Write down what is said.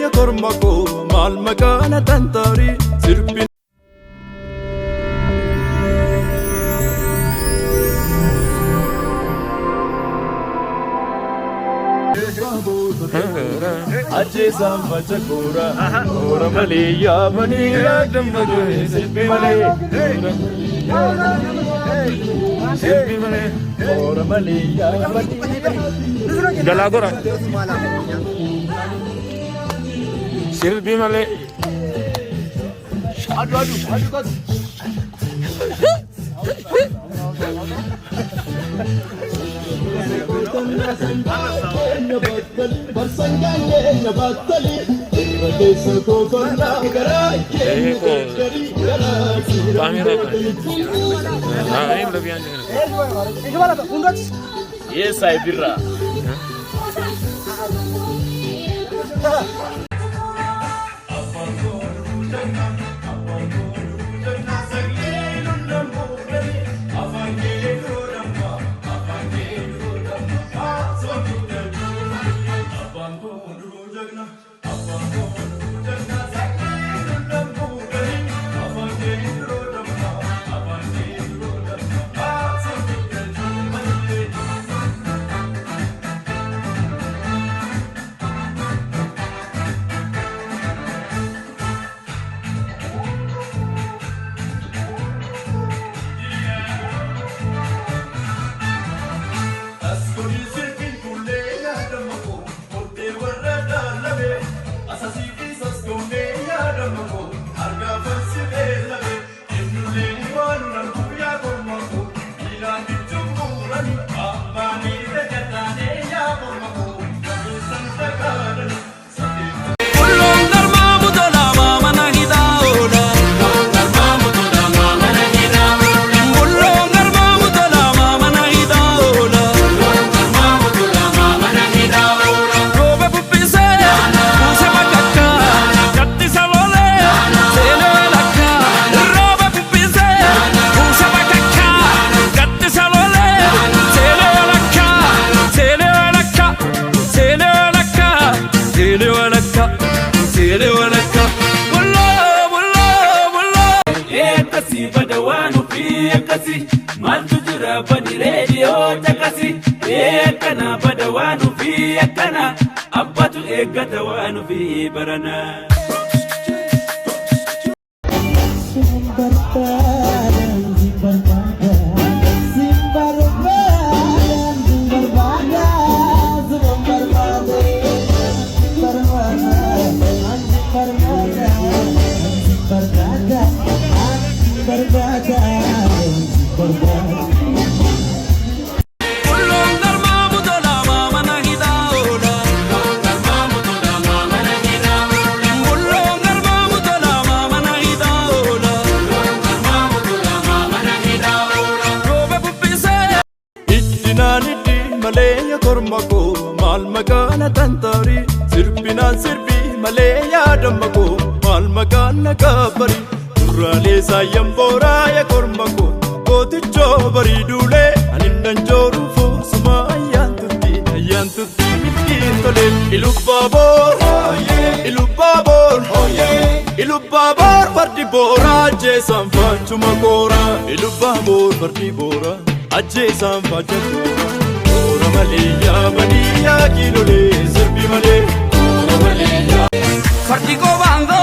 maleenya korma koo maal maqaana tantaarii sirbi. Ajjeesaan facha koora koora malee yaabanii yaadamma jooye sirbi malee sirbi malee koora malee yaabanii galaa gora sirbi malee shaadu adu kas Yes, I birra. Maltu jira bani radio takasi ekana badawanu fi ekana abbatu egatawanu fi barana maleenya korma koo maal maqaana tantaarii sirbinaan sirbi malee yaadamma koo maal maqaana kaabari duraalee saayyan booraaya korma koo gootichoo barii duulee aninnan jooruu foosuma ayyaan turtii mitkiin tolee Ilubbaboor fardi booraa ajjeesaan faachuma kooraa Ilubbaboor fardi booraa ajjeesaan faacha kooraa koora malee yaabanii yaa kiilolee sirbi malee koora malee yaa fardi koo baangoo